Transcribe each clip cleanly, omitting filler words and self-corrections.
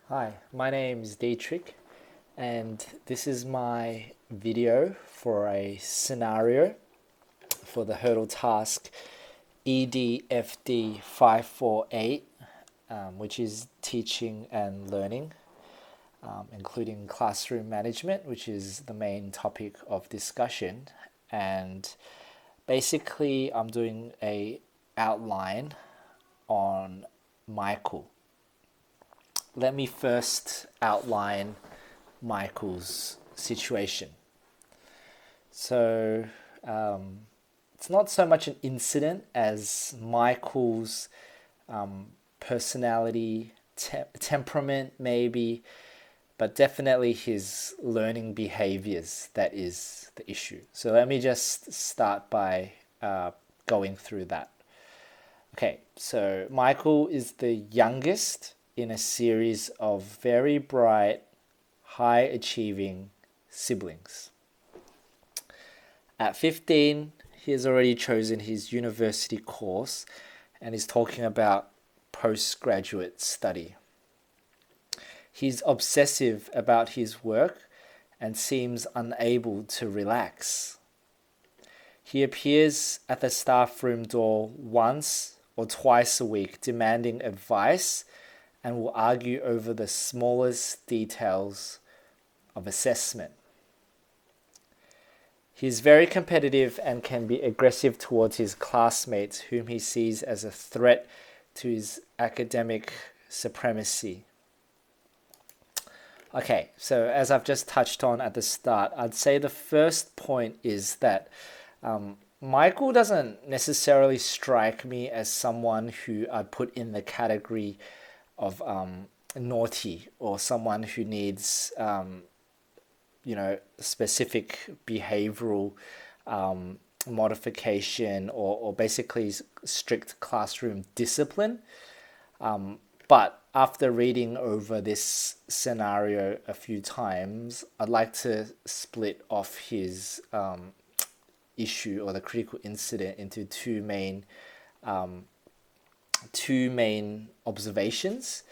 Hi, my name is Dietrich, and this is my video for a scenario for the hurdle task EDFD548, which is teaching and learning, including classroom management, which is the main topic of discussion. And basically, I'm doing a outline on Michael. Let me first outline Michael's situation. So it's not so much an incident as Michael's personality, temperament maybe, but definitely his learning behaviors that is the issue. So let me just start by going through that. Okay, so Michael is the youngest in a series of very bright, high achieving siblings. At 15, he has already chosen his university course and is talking about postgraduate study. He's obsessive about his work and seems unable to relax. He appears at the staff room door once or twice a week demanding advice and will argue over the smallest details of assessment. He is very competitive and can be aggressive towards his classmates, whom he sees as a threat to his academic supremacy. Okay, so as I've just touched on at the start, I'd say the first point is that Michael doesn't necessarily strike me as someone who I'd put in the category of naughty or someone who needs specific behavioral modification or basically strict classroom discipline. But after reading over this scenario a few times, I'd like to split off his issue or the critical incident into two main observations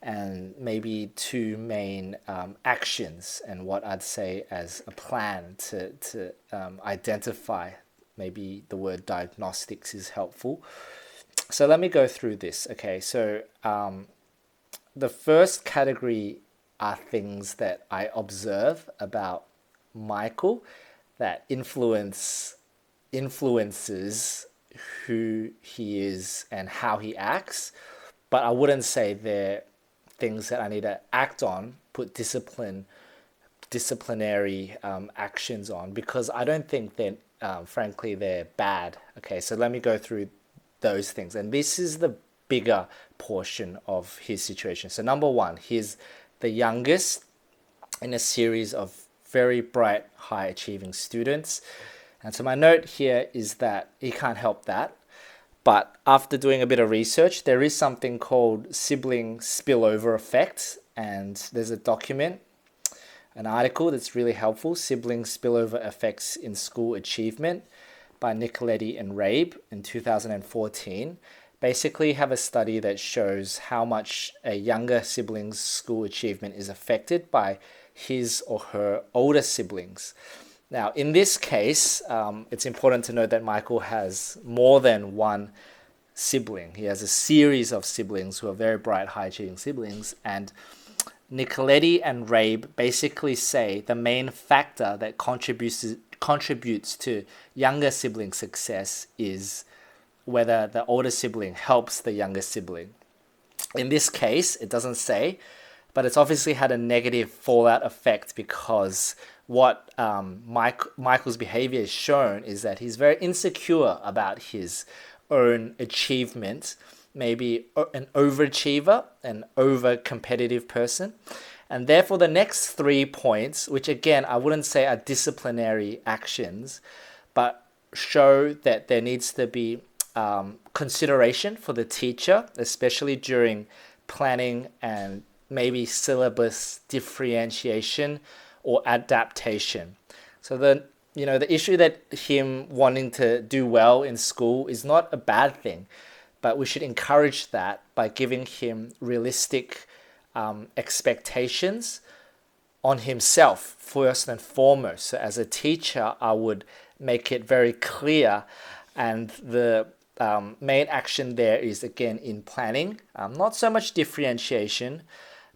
and maybe two main actions, and what I'd say as a plan to identify. Maybe the word diagnostics is helpful. So let me go through this. Okay, so the first category are things that I observe about Michael that influences who he is and how he acts, but I wouldn't say they're things that I need to act on, put disciplinary actions on, because I don't think that frankly they're bad. Okay, so let me go through those things, and this is the bigger portion of his situation. So number one, he's the youngest in a series of very bright, high achieving students. And so my note here is that he can't help that. But after doing a bit of research, there is something called sibling spillover effect. And there's a document, an article that's really helpful, Sibling Spillover Effects in School Achievement by Nicoletti and Rabe in 2014. Basically have a study that shows how much a younger sibling's school achievement is affected by his or her older siblings. Now, in this case, it's important to note that Michael has more than one sibling. He has a series of siblings who are very bright, high-achieving siblings, and Nicoletti and Rabe basically say the main factor that contributes to younger sibling success is whether the older sibling helps the younger sibling. In this case, it doesn't say, but it's obviously had a negative fallout effect because what Michael's behavior is shown is that he's very insecure about his own achievement, maybe an overachiever, an over-competitive person. And therefore the next 3 points, which again I wouldn't say are disciplinary actions, but show that there needs to be consideration for the teacher, especially during planning and maybe syllabus differentiation or adaptation. So the issue that him wanting to do well in school is not a bad thing, but we should encourage that by giving him realistic expectations on himself first and foremost. So as a teacher, I would make it very clear, and the main action there is again in planning, not so much differentiation,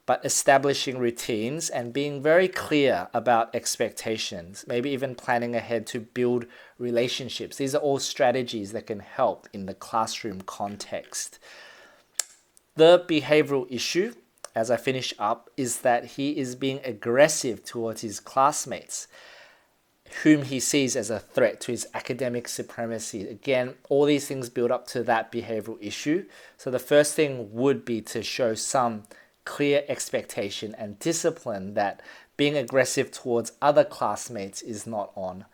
but establishing routines and being very clear about expectations, maybe even planning ahead to build relationships. These are all strategies that can help in the classroom context. The behavioral issue, as I finish up, is that he is being aggressive towards his classmates, whom he sees as a threat to his academic supremacy. Again, all these things build up to that behavioral issue. So the first thing would be to show some clear expectation and discipline that being aggressive towards other classmates is not on.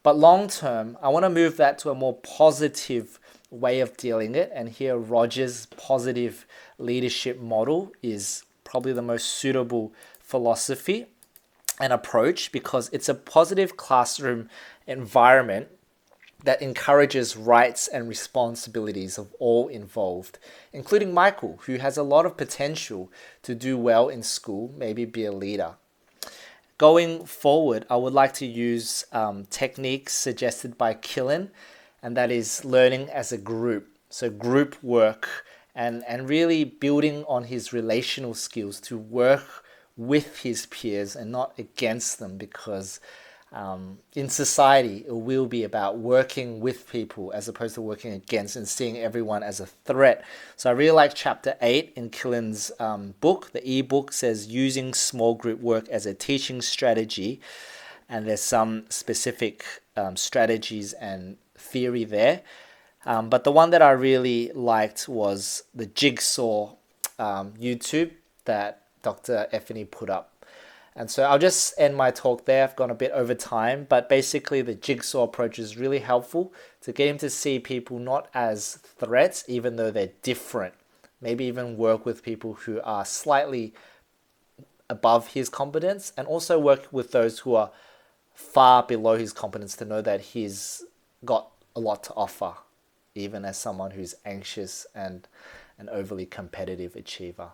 But long term, I want to move that to a more positive way of dealing it. And here, Rogers' positive leadership model is probably the most suitable philosophy and approach, because it's a positive classroom environment that encourages rights and responsibilities of all involved, including Michael, who has a lot of potential to do well in school, maybe be a leader. Going forward, I would like to use techniques suggested by Killen, and that is learning as a group. So group work and really building on his relational skills to work with his peers and not against them, because in society, it will be about working with people as opposed to working against and seeing everyone as a threat. So I really like chapter 8 in Killen's book. The ebook says using small group work as a teaching strategy. And there's some specific strategies and theory there. But the one that I really liked was the jigsaw YouTube that Dr. Effany put up. And so I'll just end my talk there. I've gone a bit over time, but basically the jigsaw approach is really helpful to get him to see people not as threats, even though they're different. Maybe even work with people who are slightly above his competence, and also work with those who are far below his competence to know that he's got a lot to offer, even as someone who's anxious and an overly competitive achiever.